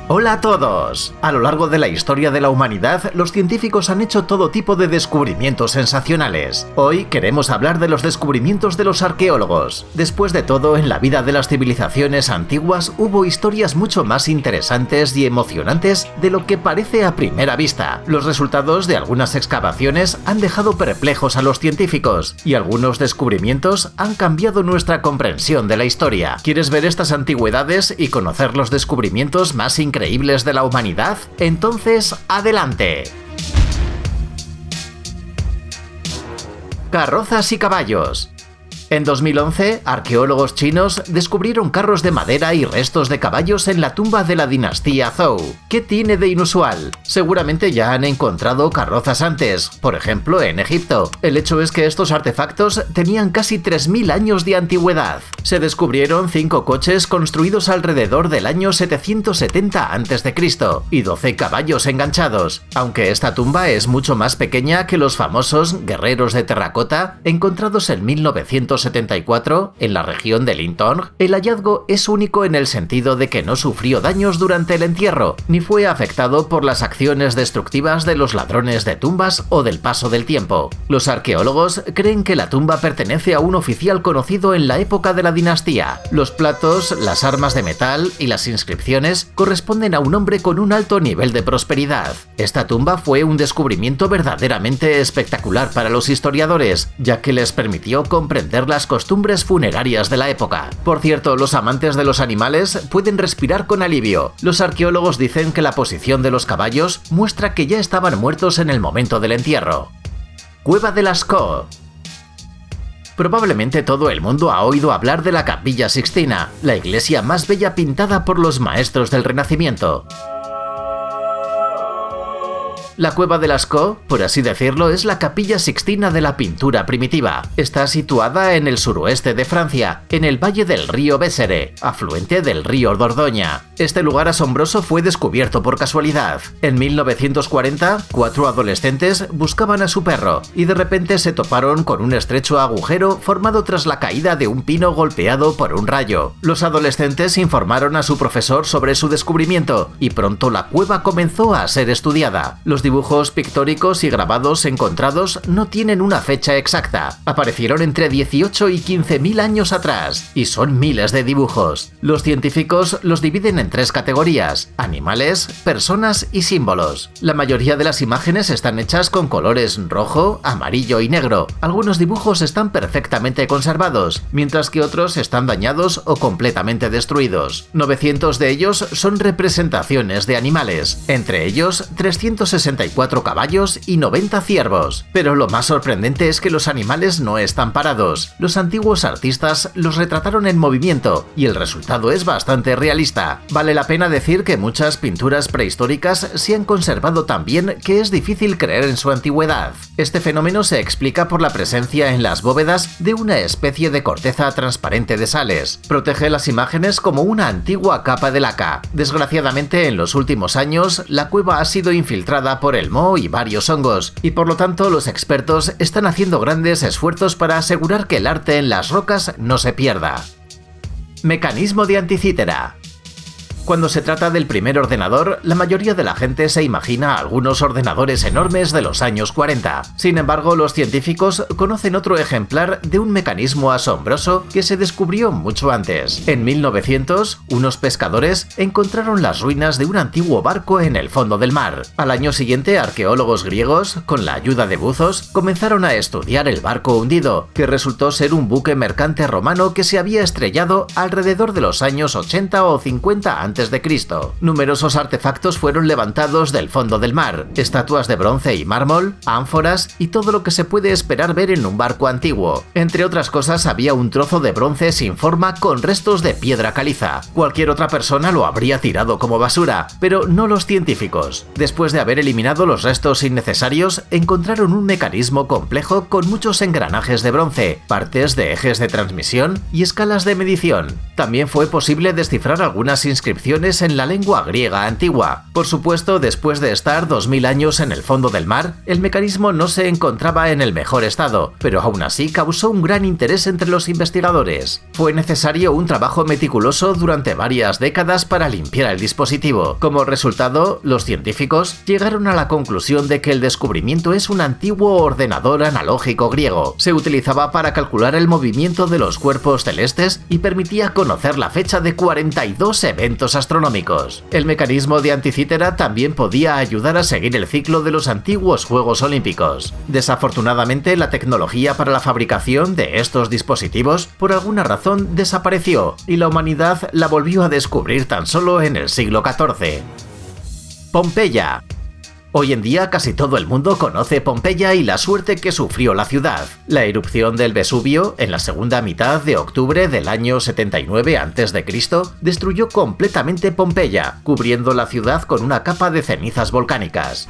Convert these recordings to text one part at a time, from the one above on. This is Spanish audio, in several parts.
Hola a todos. A lo largo de la historia de la humanidad, los científicos han hecho todo tipo de descubrimientos sensacionales. Hoy queremos hablar de los descubrimientos de los arqueólogos. Después de todo, en la vida de las civilizaciones antiguas hubo historias mucho más interesantes y emocionantes de lo que parece a primera vista. Los resultados de algunas excavaciones han dejado perplejos a los científicos, y algunos descubrimientos han cambiado nuestra comprensión de la historia. ¿Quieres ver estas antigüedades y conocer los descubrimientos más increíbles de la humanidad? Entonces, ¡adelante! Carrozas y caballos. En 2011, arqueólogos chinos descubrieron carros de madera y restos de caballos en la tumba de la dinastía Zhou. ¿Qué tiene de inusual? Seguramente ya han encontrado carrozas antes, por ejemplo en Egipto. El hecho es que estos artefactos tenían casi 3000 años de antigüedad. Se descubrieron 5 coches construidos alrededor del año 770 a.C. y 12 caballos enganchados. Aunque esta tumba es mucho más pequeña que los famosos guerreros de terracota encontrados en 1974 en la región de Lintong, el hallazgo es único en el sentido de que no sufrió daños durante el entierro, ni fue afectado por las acciones destructivas de los ladrones de tumbas o del paso del tiempo. Los arqueólogos creen que la tumba pertenece a un oficial conocido en la época de la dinastía. Los platos, las armas de metal y las inscripciones corresponden a un hombre con un alto nivel de prosperidad. Esta tumba fue un descubrimiento verdaderamente espectacular para los historiadores, ya que les permitió comprender las costumbres funerarias de la época. Por cierto, los amantes de los animales pueden respirar con alivio. Los arqueólogos dicen que la posición de los caballos muestra que ya estaban muertos en el momento del entierro. Cueva de Lascaux. Probablemente todo el mundo ha oído hablar de la Capilla Sixtina, la iglesia más bella pintada por los maestros del Renacimiento. La Cueva de Lascaux, por así decirlo, es la Capilla Sixtina de la pintura primitiva. Está situada en el suroeste de Francia, en el valle del río Vézere, afluente del río Dordoña. Este lugar asombroso fue descubierto por casualidad. En 1940, 4 adolescentes buscaban a su perro y de repente se toparon con un estrecho agujero formado tras la caída de un pino golpeado por un rayo. Los adolescentes informaron a su profesor sobre su descubrimiento y pronto la cueva comenzó a ser estudiada. Los dibujos pictóricos y grabados encontrados no tienen una fecha exacta. Aparecieron entre 18 y 15.000 años atrás, y son miles de dibujos. Los científicos los dividen en 3 categorías: animales, personas y símbolos. La mayoría de las imágenes están hechas con colores rojo, amarillo y negro. Algunos dibujos están perfectamente conservados, mientras que otros están dañados o completamente destruidos. 900 de ellos son representaciones de animales, entre ellos 364 caballos y 90 ciervos. Pero lo más sorprendente es que los animales no están parados. Los antiguos artistas los retrataron en movimiento y el resultado es bastante realista. Vale la pena decir que muchas pinturas prehistóricas se han conservado tan bien que es difícil creer en su antigüedad. Este fenómeno se explica por la presencia en las bóvedas de una especie de corteza transparente de sales. Protege las imágenes como una antigua capa de laca. Desgraciadamente, en los últimos años, la cueva ha sido infiltrada por el moho y varios hongos, y por lo tanto los expertos están haciendo grandes esfuerzos para asegurar que el arte en las rocas no se pierda. Mecanismo de Anticítera. Cuando se trata del primer ordenador, la mayoría de la gente se imagina algunos ordenadores enormes de los años 40. Sin embargo, los científicos conocen otro ejemplar de un mecanismo asombroso que se descubrió mucho antes. En 1900, unos pescadores encontraron las ruinas de un antiguo barco en el fondo del mar. Al año siguiente, arqueólogos griegos, con la ayuda de buzos, comenzaron a estudiar el barco hundido, que resultó ser un buque mercante romano que se había estrellado alrededor de los años 80 o 50 a.C. Numerosos artefactos fueron levantados del fondo del mar: estatuas de bronce y mármol, ánforas y todo lo que se puede esperar ver en un barco antiguo. Entre otras cosas, había un trozo de bronce sin forma con restos de piedra caliza. Cualquier otra persona lo habría tirado como basura, pero no los científicos. Después de haber eliminado los restos innecesarios, encontraron un mecanismo complejo con muchos engranajes de bronce, partes de ejes de transmisión y escalas de medición. También fue posible descifrar algunas inscripciones inscripciones en la lengua griega antigua. Por supuesto, después de estar 2000 años en el fondo del mar, el mecanismo no se encontraba en el mejor estado, pero aún así causó un gran interés entre los investigadores. Fue necesario un trabajo meticuloso durante varias décadas para limpiar el dispositivo. Como resultado, los científicos llegaron a la conclusión de que el descubrimiento es un antiguo ordenador analógico griego. Se utilizaba para calcular el movimiento de los cuerpos celestes y permitía conocer la fecha de 42 eventos astronómicos. El mecanismo de Anticítera también podía ayudar a seguir el ciclo de los antiguos Juegos Olímpicos. Desafortunadamente, la tecnología para la fabricación de estos dispositivos por alguna razón desapareció y la humanidad la volvió a descubrir tan solo en el siglo XIV. Pompeya. Hoy en día casi todo el mundo conoce Pompeya y la suerte que sufrió la ciudad. La erupción del Vesubio, en la segunda mitad de octubre del año 79 a.C., destruyó completamente Pompeya, cubriendo la ciudad con una capa de cenizas volcánicas.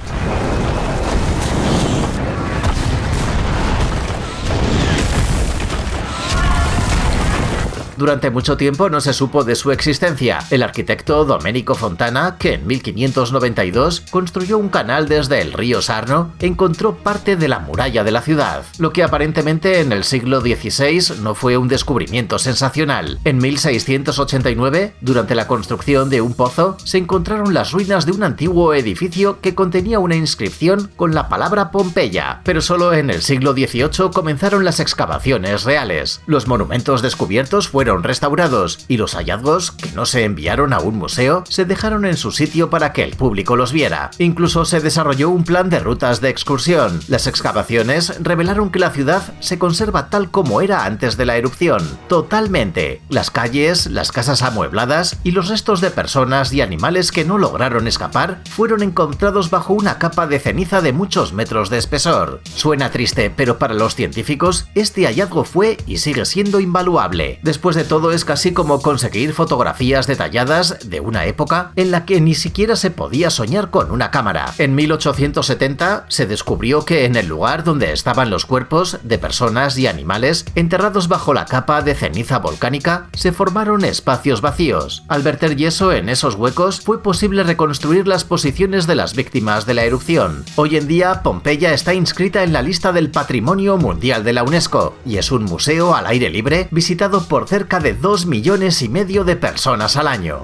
Durante mucho tiempo no se supo de su existencia. El arquitecto Domenico Fontana, que en 1592 construyó un canal desde el río Sarno, encontró parte de la muralla de la ciudad, lo que aparentemente en el siglo XVI no fue un descubrimiento sensacional. En 1689, durante la construcción de un pozo, se encontraron las ruinas de un antiguo edificio que contenía una inscripción con la palabra Pompeya, pero solo en el siglo XVIII comenzaron las excavaciones reales. Los monumentos descubiertos fueron restaurados y los hallazgos, que no se enviaron a un museo, se dejaron en su sitio para que el público los viera. Incluso se desarrolló un plan de rutas de excursión. Las excavaciones revelaron que la ciudad se conserva tal como era antes de la erupción, totalmente. Las calles, las casas amuebladas y los restos de personas y animales que no lograron escapar fueron encontrados bajo una capa de ceniza de muchos metros de espesor. Suena triste, pero para los científicos este hallazgo fue y sigue siendo invaluable. Después de todo, es casi como conseguir fotografías detalladas de una época en la que ni siquiera se podía soñar con una cámara. En 1870 se descubrió que en el lugar donde estaban los cuerpos de personas y animales enterrados bajo la capa de ceniza volcánica se formaron espacios vacíos. Al verter yeso en esos huecos fue posible reconstruir las posiciones de las víctimas de la erupción. Hoy en día Pompeya está inscrita en la lista del Patrimonio Mundial de la UNESCO y es un museo al aire libre visitado por cerca de 2,5 millones de personas al año.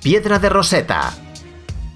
Piedra de Roseta.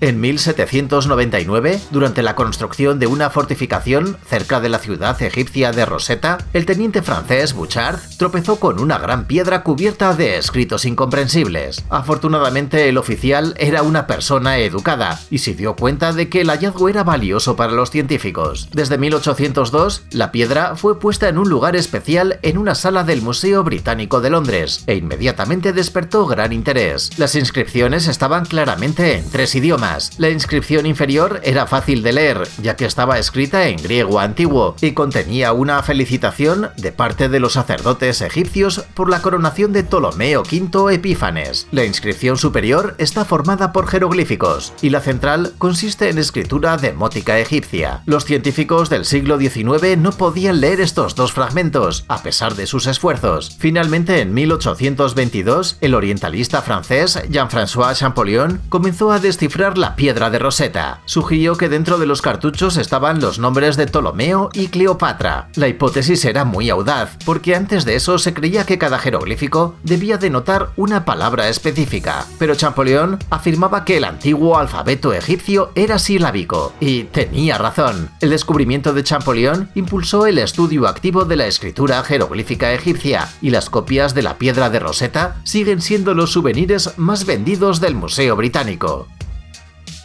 En 1799, durante la construcción de una fortificación cerca de la ciudad egipcia de Roseta, el teniente francés Bouchard tropezó con una gran piedra cubierta de escritos incomprensibles. Afortunadamente, el oficial era una persona educada y se dio cuenta de que el hallazgo era valioso para los científicos. Desde 1802, la piedra fue puesta en un lugar especial en una sala del Museo Británico de Londres e inmediatamente despertó gran interés. Las inscripciones estaban claramente en 3 idiomas. La inscripción inferior era fácil de leer, ya que estaba escrita en griego antiguo y contenía una felicitación de parte de los sacerdotes egipcios por la coronación de Ptolomeo V Epífanes. La inscripción superior está formada por jeroglíficos y la central consiste en escritura demótica egipcia. Los científicos del siglo XIX no podían leer estos dos fragmentos, a pesar de sus esfuerzos. Finalmente, en 1822, el orientalista francés Jean-François Champollion comenzó a descifrar la piedra de Roseta. Sugirió que dentro de los cartuchos estaban los nombres de Ptolomeo y Cleopatra. La hipótesis era muy audaz, porque antes de eso se creía que cada jeroglífico debía denotar una palabra específica, pero Champollion afirmaba que el antiguo alfabeto egipcio era silábico, y tenía razón. El descubrimiento de Champollion impulsó el estudio activo de la escritura jeroglífica egipcia, y las copias de la piedra de Roseta siguen siendo los souvenirs más vendidos del Museo Británico.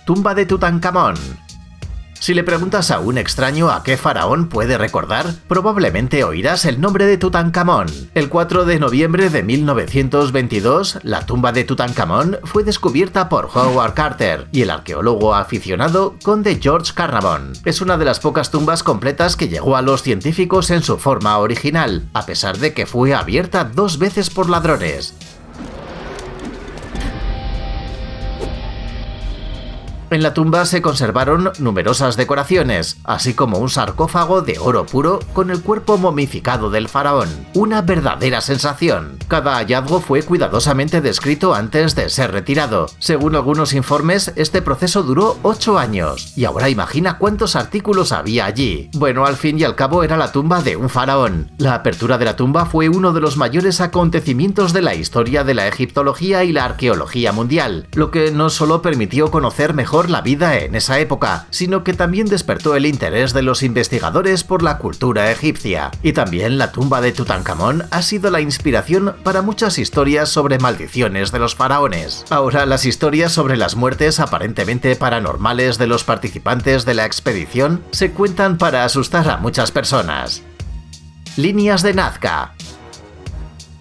Tumba de Tutankamón. Si le preguntas a un extraño a qué faraón puede recordar, probablemente oirás el nombre de Tutankamón. El 4 de noviembre de 1922, la tumba de Tutankamón fue descubierta por Howard Carter y el arqueólogo aficionado conde George Carnarvon. Es una de las pocas tumbas completas que llegó a los científicos en su forma original, a pesar de que fue abierta 2 veces por ladrones. En la tumba se conservaron numerosas decoraciones, así como un sarcófago de oro puro con el cuerpo momificado del faraón. Una verdadera sensación. Cada hallazgo fue cuidadosamente descrito antes de ser retirado. Según algunos informes, este proceso duró 8 años. Y ahora imagina cuántos artículos había allí. Bueno, al fin y al cabo era la tumba de un faraón. La apertura de la tumba fue uno de los mayores acontecimientos de la historia de la egiptología y la arqueología mundial, lo que no solo permitió conocer mejor la vida en esa época, sino que también despertó el interés de los investigadores por la cultura egipcia. Y también la tumba de Tutankamón ha sido la inspiración para muchas historias sobre maldiciones de los faraones. Ahora las historias sobre las muertes aparentemente paranormales de los participantes de la expedición se cuentan para asustar a muchas personas. Líneas de Nazca.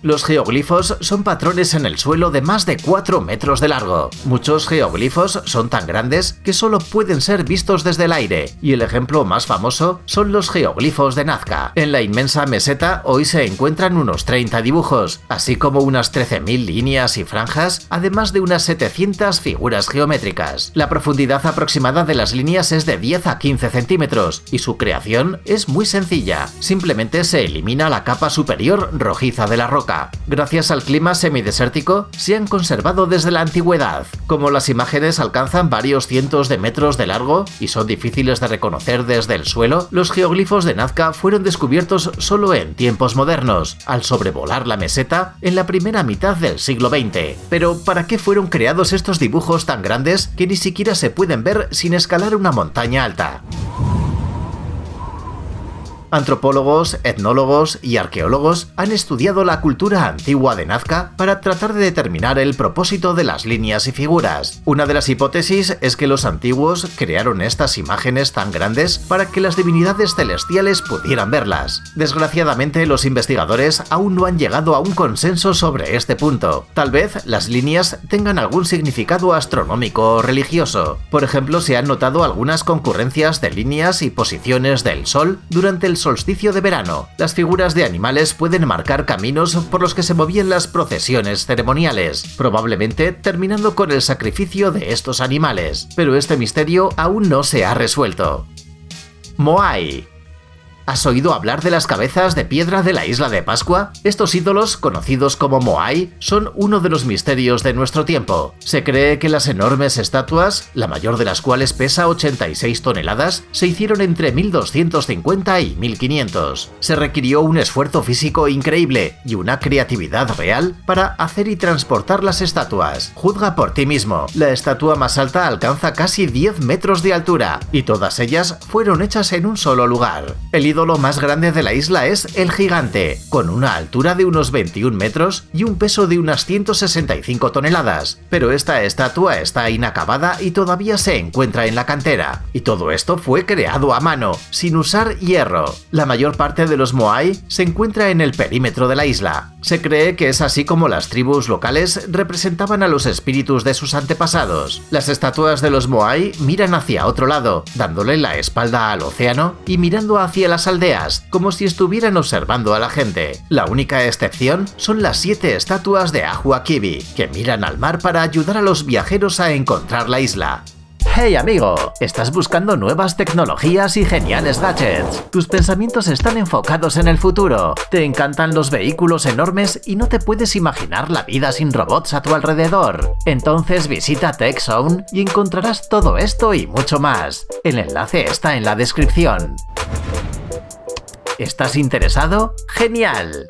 Los geoglifos son patrones en el suelo de más de 4 metros de largo. Muchos geoglifos son tan grandes que solo pueden ser vistos desde el aire, y el ejemplo más famoso son los geoglifos de Nazca. En la inmensa meseta hoy se encuentran unos 30 dibujos, así como unas 13.000 líneas y franjas, además de unas 700 figuras geométricas. La profundidad aproximada de las líneas es de 10 a 15 centímetros, y su creación es muy sencilla. Simplemente se elimina la capa superior rojiza de la roca. Gracias al clima semidesértico, se han conservado desde la antigüedad. Como las imágenes alcanzan varios cientos de metros de largo y son difíciles de reconocer desde el suelo, los geoglifos de Nazca fueron descubiertos solo en tiempos modernos, al sobrevolar la meseta en la primera mitad del siglo XX. Pero, ¿para qué fueron creados estos dibujos tan grandes que ni siquiera se pueden ver sin escalar una montaña alta? Antropólogos, etnólogos y arqueólogos han estudiado la cultura antigua de Nazca para tratar de determinar el propósito de las líneas y figuras. Una de las hipótesis es que los antiguos crearon estas imágenes tan grandes para que las divinidades celestiales pudieran verlas. Desgraciadamente, los investigadores aún no han llegado a un consenso sobre este punto. Tal vez las líneas tengan algún significado astronómico o religioso. Por ejemplo, se han notado algunas concurrencias de líneas y posiciones del Sol durante el solsticio de verano. Las figuras de animales pueden marcar caminos por los que se movían las procesiones ceremoniales, probablemente terminando con el sacrificio de estos animales. Pero este misterio aún no se ha resuelto. Moai. ¿Has oído hablar de las cabezas de piedra de la isla de Pascua? Estos ídolos, conocidos como Moai, son uno de los misterios de nuestro tiempo. Se cree que las enormes estatuas, la mayor de las cuales pesa 86 toneladas, se hicieron entre 1250 y 1500. Se requirió un esfuerzo físico increíble y una creatividad real para hacer y transportar las estatuas. Juzga por ti mismo. La estatua más alta alcanza casi 10 metros de altura y todas ellas fueron hechas en un solo lugar. El ídolo más grande de la isla es el Gigante, con una altura de unos 21 metros y un peso de unas 165 toneladas, pero esta estatua está inacabada y todavía se encuentra en la cantera, y todo esto fue creado a mano, sin usar hierro. La mayor parte de los Moai se encuentra en el perímetro de la isla. Se cree que es así como las tribus locales representaban a los espíritus de sus antepasados. Las estatuas de los Moai miran hacia otro lado, dándole la espalda al océano y mirando hacia las aldeas, como si estuvieran observando a la gente. La única excepción son las 7 estatuas de Ahua Kibi, que miran al mar para ayudar a los viajeros a encontrar la isla. ¡Hey amigo! ¿Estás buscando nuevas tecnologías y geniales gadgets? Tus pensamientos están enfocados en el futuro. Te encantan los vehículos enormes y no te puedes imaginar la vida sin robots a tu alrededor. Entonces visita TechZone y encontrarás todo esto y mucho más. El enlace está en la descripción. ¿Estás interesado? ¡Genial!